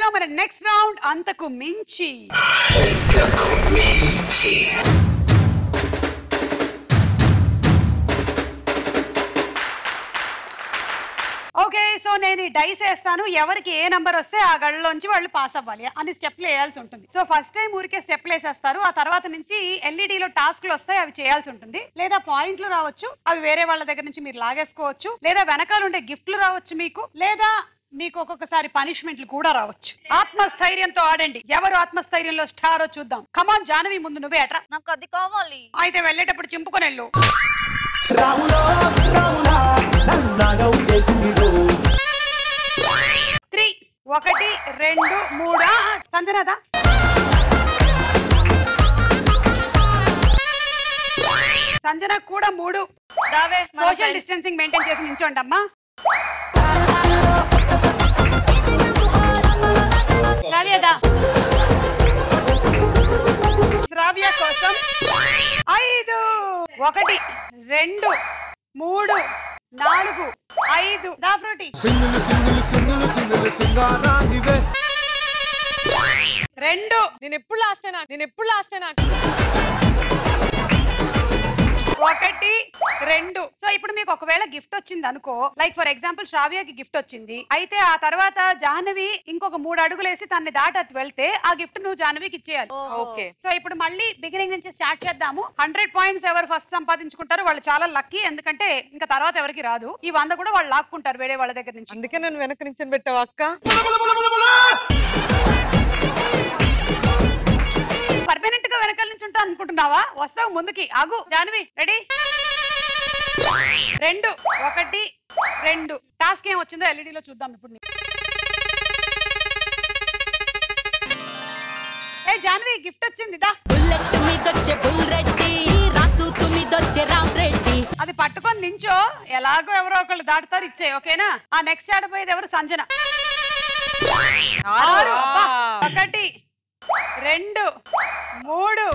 వెళ్దాం మన next round. అంతకు మించి ఓకే, సో నేను ఈ డైస్ వేస్తాను. ఎవరికి ఏ నంబర్ వస్తే ఆ గళ్ళలోంచి వాళ్ళు పాస్ అవ్వాలి. అన్ని స్టెప్లు వేయాల్సి ఉంటుంది. సో ఫస్ట్ టైం ఊరికే స్టెప్లు వేసేస్తారు. ఆ తర్వాత నుంచి ఎల్ఈడిలో టాస్క్లు వస్తాయి, అవి చేయాల్సి ఉంటుంది. లేదా పాయింట్లు రావచ్చు, అవి వేరే వాళ్ళ దగ్గర నుంచి మీరు లాగేసుకోవచ్చు. లేదా వెనకాల ఉండే గిఫ్ట్లు రావచ్చు మీకు. లేదా మీకు ఒక్కొక్కసారి పనిష్మెంట్లు కూడా రావచ్చు. ఆత్మస్థైర్యంతో ఆడండి. ఎవరు ఆత్మస్థైర్యంలో స్టారో చూద్దాం. కమాన్ జానవి, ముందు నువ్వే అట్రా. నాకు అది కావాలి. అయితే వెళ్ళేటప్పుడు చింపుకొని వెళ్ళు. 3 1 2 3 సంజనాదా. సంజన కూడా 3. సోషల్ డిస్టెన్సింగ్ మెయింటైన్ చేసి నించోండి అమ్మా. శ్రావ్య కోసం 5 1 2 3 4 5 దాఫ్రోటి 2. నేను ఎప్పుడు లాస్ట్ అయినా 1 2. సో ఇప్పుడు మీకు ఒకవేళ గిఫ్ట్ వచ్చింది అనుకో, లైక్ ఫర్ ఎగ్జాంపుల్ శ్రావ్యకి గిఫ్ట్ వచ్చింది. అయితే ఆ తర్వాత జాహ్నవి ఇంకొక 3 అడుగులు వేసి తన్ని దాటి అటు వెళ్తే ఆ గిఫ్ట్ నువ్వు జాహ్నవికి ఇచ్చేయాలి. ఓకే, సో ఇప్పుడు మళ్ళీ బిగినింగ్ నుంచి స్టార్ట్ చేద్దాము. 100 పాయింట్స్ ఎవరు ఫస్ట్ సంపాదించుకుంటారో వాళ్ళు చాలా లక్కీ. ఎందుకంటే ఇంకా తర్వాత ఎవరికి రాదు. ఈ 100 కూడా వాళ్ళు లాక్కుంటారు వేరే వాళ్ళ దగ్గర నుంచి. అందుకే నన్ను వెనక నుంచి పెట్టావు అక్క. పర్మనెంట్ గా వెనకాల నుంచి ఉంటా అనుకుంటున్నావా? వస్తావు ముందుకి. ఆగు జాహ్నవి. రెడీ 2 1 2. టాస్క్ ఏం వచ్చిందో ఎల్ఈడిలో చూద్దాం ఇప్పుడు. ఏ జాహ్నవి గిఫ్ట్ వచ్చింది దా. అది పట్టుకొని నించో. ఎలాగో ఎవరో ఒకళ్ళు దాటుతారు, ఇచ్చే. ఓకేనా? ఆ నెక్స్ట్ ఆడపోయేది ఎవరు? సంజన. 1 2 3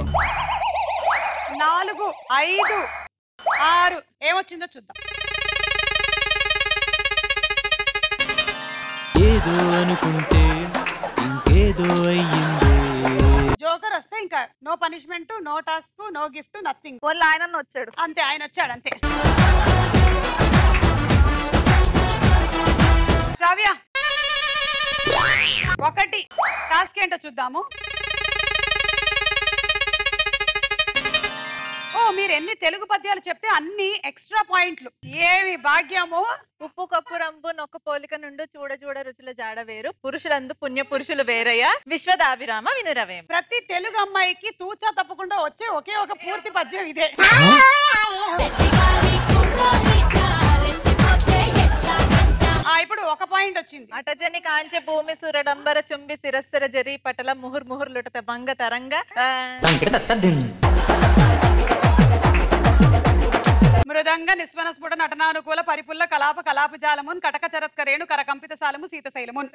4 5 6. ఏమొచ్చిందో చూద్దాం. ఏదో అనుకుంటే ఇంకేదో అయ్యింది. జోకర్ వస్తే ఇంకా no punishment, no task, no gift, nothing. ఆయన వచ్చాడు అంతే, ఆయన వచ్చాడు అంతే. శ్రావ్య 1. టాస్క్ ఏంటో చూద్దాము. ఓ, మీరు ఎన్ని తెలుగు పద్యాలు చెప్తే అన్ని ఎక్స్ట్రా పాయింట్లు. ఏమి భాగ్యము. ఉప్పు కప్పు రంపు నొక్క పోలిక నుండి చూడ చూడ రుచుల జాడ వేరు, పురుషులందు పుణ్య పురుషులు వేరయ్య, విశ్వదాభిరామ వినురవేం. ప్రతి తెలుగు అమ్మాయికి తూచా తప్పకుండా వచ్చే ఒకే ఒక పూర్తి పద్యం ఇదే. ఇప్పుడు 1 పాయింట్ వచ్చింది. అటజని కాంచె భూమి సురడంబర చుంబి శిరస్సర జరి పటల ముహుర్ ముహుర్ లుటత భంగ తరంగ మృదంగ నిస్వన స్ఫుట నటనానుకూల పరిపుల్ల కలాప కలాప జాలమున్ కటక చరత్కరేణు కరకంపిత సాలము సీత శైలమున్.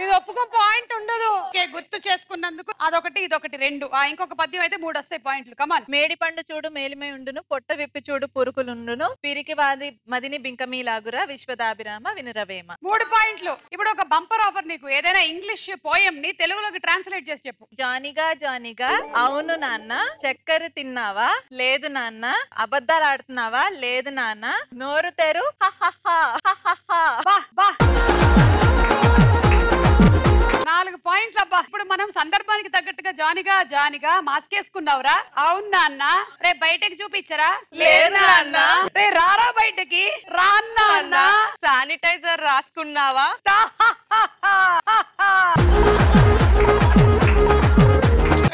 ఇది ఒప్పుకో, పాయింట్ ఉండదు. గుర్తు చేసుకున్నందుకు అదొకటి ఇదొకటి 2. ఇంకొక పద్యం అయితే 3 వస్తాయి పాయింట్లు. కమాన్. మేడి పండు చూడు మేలిమై ఉండును, పొట్ట విప్పి చూడు పురుకులుండును, పిరికి వాది మదిని బింకమీలాగురా, విశ్వదాభిరామ వినురవేమ. 3 పాయింట్లు. ఇప్పుడు ఒక బంపర్ ఆఫర్ నీకు. ఏదైనా ఇంగ్లీష్ పోయం ని తెలుగులోకి ట్రాన్స్లేట్ చేసి చెప్పు. జానిగా జానిగా అవును నాన్న, చక్కెర తిన్నావా? లేదు నాన్న. అబద్ధాలు ఆడుతున్నావా? లేదు నాన్న. నోరు తెరు. 4 పాయింట్లు అబ్బా. ఇప్పుడు మనం సందర్భానికి తగ్గట్టుగా జానిగా జానిగా మాస్క్ వేసుకున్నావురా? అవునా అన్న. రే బయటకి చూపించరా? లేదు నాన్న. రే రారా బయటకి. రాన్నా అన్న. శానిటైజర్ రాసుకున్నావా?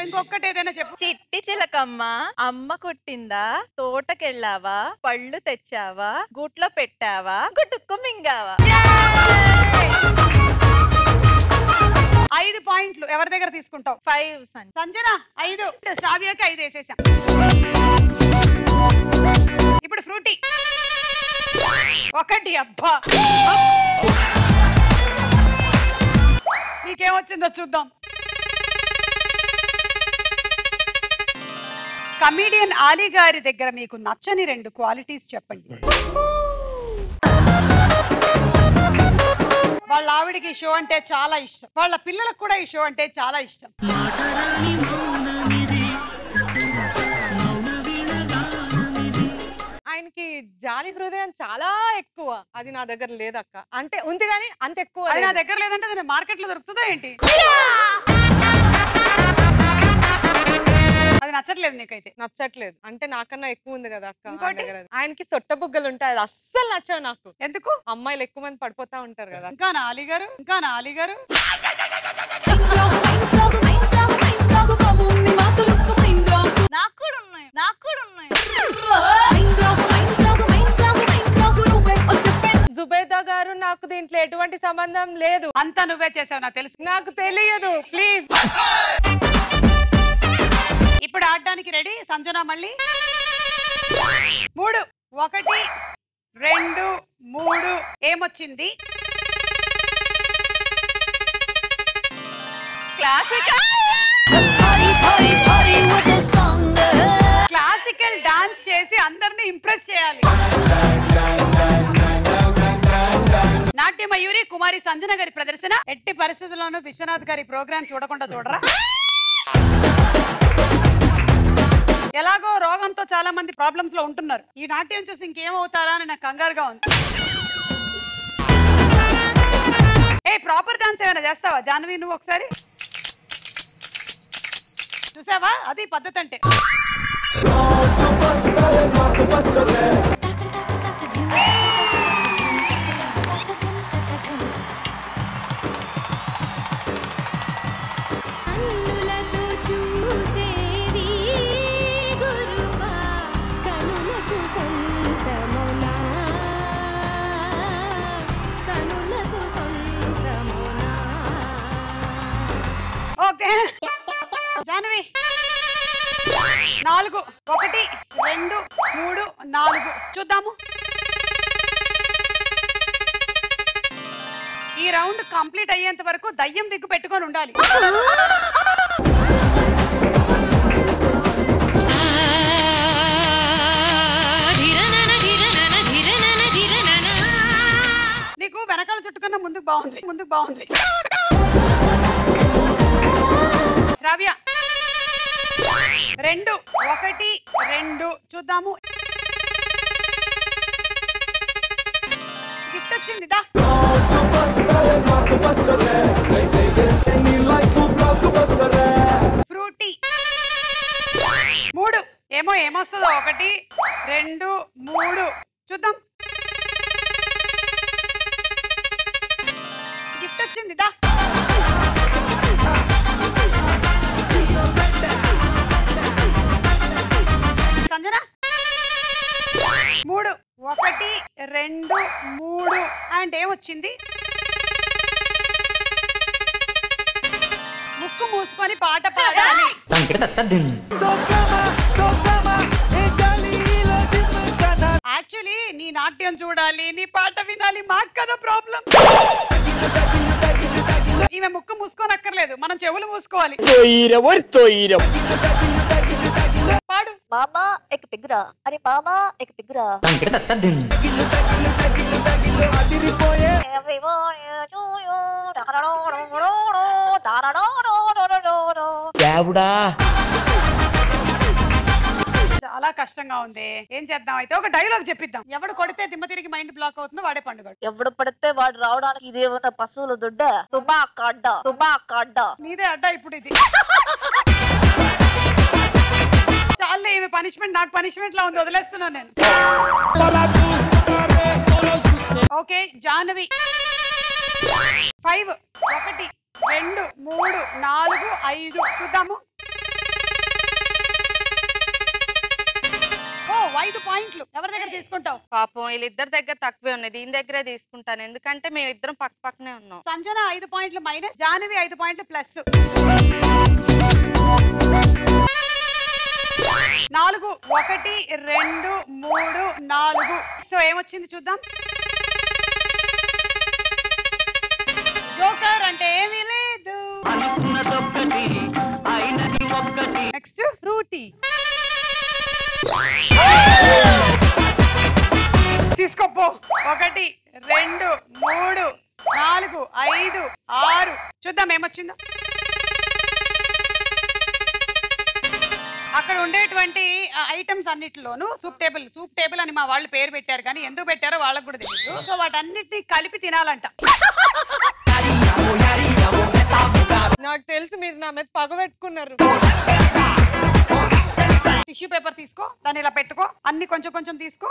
ఇంకొకటి ఏదైనా చెప్పు. చిట్టి చిలకమ్మ అమ్మ కొట్టిందా? తోటకెళ్ళావా? పళ్ళు తెచ్చావా? గూట్లో పెట్టావా? గుట్టుక్కు మింగావా? 5 పాయింట్లు ఎవరి దగ్గర తీసుకుంటావు? 5. సంజన 5. శ్రావ్యకి 5 వేసేసాం. ఇప్పుడు ఫ్రూటీ 1. అబ్బా, నీకేమొచ్చిందో చూద్దాం. కమీడియన్ ఆలీ గారి దగ్గర మీకు నచ్చని 2 క్వాలిటీస్ చెప్పండి. వాళ్ళ ఆవిడికి ఈ షో అంటే చాలా ఇష్టం, వాళ్ళ పిల్లలకు కూడా ఈ షో అంటే చాలా ఇష్టం. ఆయనకి జాలి హృదయం చాలా ఎక్కువ. అది నా దగ్గర లేదక్క. అంటే ఉంది కానీ అంత ఎక్కువ అది నా లేదు. దగ్గర లేదంటే అది మార్కెట్ లో దొరుకుతుందా ఏంటి? అది నచ్చట్లేదు నీకైతే? నచ్చట్లేదు. అంటే నాకన్నా ఎక్కువ ఉంది కదా అక్క ఆయన ఇంకోటి? దగ్గర. ఆయనకి సొట్ట బుగ్గలు ఉంటాయి, అది అస్సలు నచ్చవు నాకు. ఎందుకు? అమ్మాయిలు ఎక్కువ మంది పడిపోతా ఉంటారు కదా. ఇంకా నా అలీ గారు, ఇంకా నా అలీ గారు. నాకు కూడా ఉన్నాయి, నాకు కూడా ఉన్నాయి. జుబేదా గారు, నాకు దీంట్లో ఎటువంటి సంబంధం లేదు. అంతా నువ్వే చేసావు నాకు తెలుసు. నాకు తెలియదు, ప్లీజ్. ఇప్పుడు ఆడడానికి రెడీ సంజన? మళ్ళీ 3 1 2 3 ఏమొచ్చింది? క్లాసికల్ డాన్స్ చేసి అందరిని ఇంప్రెస్ చేయాలి. నాట్య మయూరి కుమారి సంజన గారి ప్రదర్శన. ఎట్టి పరిస్థితుల్లోనూ విశ్వనాథ్ గారి ప్రోగ్రామ్ చూడకుండా చూడరా. ఎలాగో రోగంతో చాలా మంది ప్రాబ్లమ్స్ లో ఉంటున్నారు. ఈ నాట్యం చూసి ఇంకేమవుతారా అని నాకు కంగారుగా ఉంది. ఏ ప్రాపర్ డాన్స్ ఏమైనా చేస్తావా జాన్వి నువ్వు? ఒకసారి చూసావా? అది పద్ధతి అంటే. ఓకే జాన్వి 4 1 2 3 4 చూద్దాము. ఈ రౌండ్ కంప్లీట్ అయ్యేంత వరకు దయ్యం దిగ్గు పెట్టుకొని ఉండాలి. నీకు వెనకాల చుట్టుకన్నా ముందుకు బాగుంది, ముందుకు బాగుంది. శ్రావ్య 2 1 2 చూద్దాము. గిఫ్ట్ వచ్చింది దా. ఫ్రూటీ 3 ఏమొస్తుందో 1 2 3 చూద్దాం. గిఫ్ట్ వచ్చింది దా. సంజన 3 1 2 3 అండ్ ఏమొచ్చింది? ముక్కు మూసుకొని పాట పాడాలి. యాక్చువల్లీ నీ నాట్యం చూడాలి, నీ పాట వినాలి, మాకు కదా ప్రాబ్లం. ఈమె ముక్కు మూసుకోనక్కర్లేదు, మనం చెవులు మూసుకోవాలి. పాడు. మామా ఎక్ పిగ్రా, అరే మామా ఎక్ పిగ్రా. చాలా కష్టంగా ఉంది. ఏం చేద్దాం? అయితే ఒక డైలాగ్ చెప్పిద్దాం. ఎవడు కొడితే దిమ్మ తిరిగి మైండ్ బ్లాక్ అవుతుందో వాడే పండుగ. ఎవడు పడితే వాడు రావడానికి ఇదేమన్నా పశువుల దొడ్డ? సుమా అడ్డ, సుమా అడ్డ. నీదే అడ్డా ఇప్పుడు ఇది. చాలే, ఈమె పనిష్మెంట్ నాకు పనిష్మెంట్ లా ఉంది, వదిలేస్తున్నాను నేను. ఓకే జాహ్నవి 5 1 2 3 4 5 చూద్దాము. ఓ 5 పాయింట్లు ఎవరి దగ్గర తీసుకుంటావు? పాపం వీళ్ళిద్దరి దగ్గర తక్కువే ఉన్నాయి, దీని దగ్గరే తీసుకుంటాను. ఎందుకంటే మేము ఇద్దరం పక్క పక్కనే ఉన్నాం. సంజన 5 పాయింట్లు మైనస్, జాహ్నవి 5 పాయింట్లు ప్లస్. 4 1 2 3 4. సో ఏమొచ్చింది చూద్దాం. జోకర్ అంటే ఏమీ లేదు. నెక్స్ట్ ఫ్రూటీ. తీసుకోపో. 1 2 3 4 5 6 చూద్దాం ఏమొచ్చిందో. అక్కడ ఉండేటువంటి ఐటమ్స్ అన్నిటిలోనూ సూప్ టేబుల్ అని మా వాళ్ళు పేరు పెట్టారు, కానీ ఎందుకు పెట్టారో వాళ్ళకు కూడా తెలియదు. సో వాటన్నిటిని కలిపి తినాలంట. నాకు తెలుసు మీరు నా మీద పగ పెట్టుకున్నారు. టిష్యూ పేపర్ తీసుకో, దాన్ని ఇలా పెట్టుకో, అన్ని కొంచెం కొంచెం తీసుకో,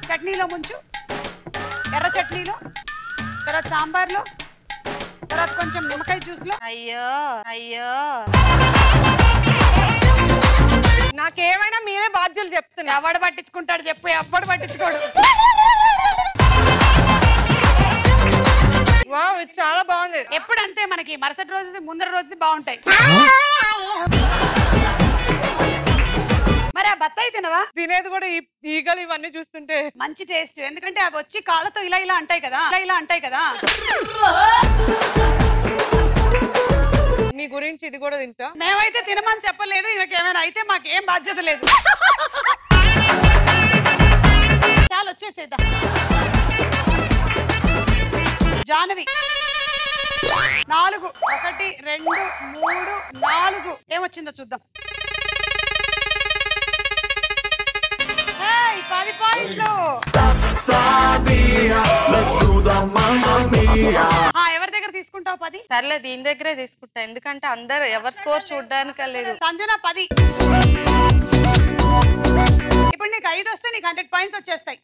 చట్నీలో ముంచు, ఎర్ర చట్నీలో, తర్వాత సాంబార్లో, తర్వాత కొంచెం నిమ్మకాయ జ్యూస్లో. అయ్యో అయ్యో నాకేమైనా మీరే బాధ్యులు చెప్తున్నా. ఎవడు పట్టించుకుంటాడు చెప్పు, ఎవ్వడు పట్టించుకోడు. వావ్, ఇది చాలా బాగుంది. ఎప్పుడంతే మనకి మరుసటి రోజు ముందర రోజు బాగుంటాయి. మరి ఆ బత్తాయి తినవా? తినేది కూడా ఈగలు ఇవన్నీ చూస్తుంటే మంచి టేస్ట్, ఎందుకంటే అవి వచ్చి కాళ్ళతో ఇలా ఇలా అంటాయి కదా, ఇలా అంటాయి కదా. మీ గురించి ఇది కూడా తింటా. మేమైతే తినమని చెప్పలేదు, ఇవకేమైనా అయితే మాకేం బాధ్యత లేదు. చాలా వచ్చేసేద్దాం. జాహ్నవి 4 1 2 3 4 ఏమొచ్చిందో చూద్దాం. 10 పాయింట్లు. ఎవరి దగ్గర తీసుకుంటావు 10? సర్లే దీని దగ్గరే తీసుకుంటా, ఎందుకంటే అందరు ఎవరి స్కోర్ చూడడానికి లేదు. సంజన 10. ఇప్పుడు నీకు 5 వస్తే నీకు 100 పాయింట్స్ వచ్చేస్తాయి.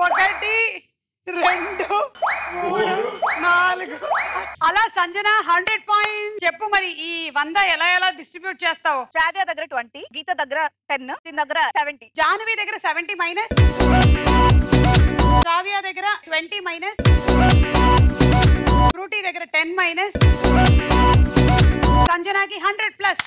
1 2 3 4 అలా సంజన 100 పాయింట్స్. చెప్పు మరి ఈ 100 ఎలా డిస్ట్రిబ్యూట్ చేస్తావు? శ్రావ్య దగ్గర 20, గీత దగ్గర 10, దీని దగ్గర 70. జాహ్నవి దగ్గర 70 మైనస్, శ్రావ్య దగ్గర 20 మైనస్, ఫ్రూటీ దగ్గర 10 మైనస్, సంజనాకి 100 ప్లస్.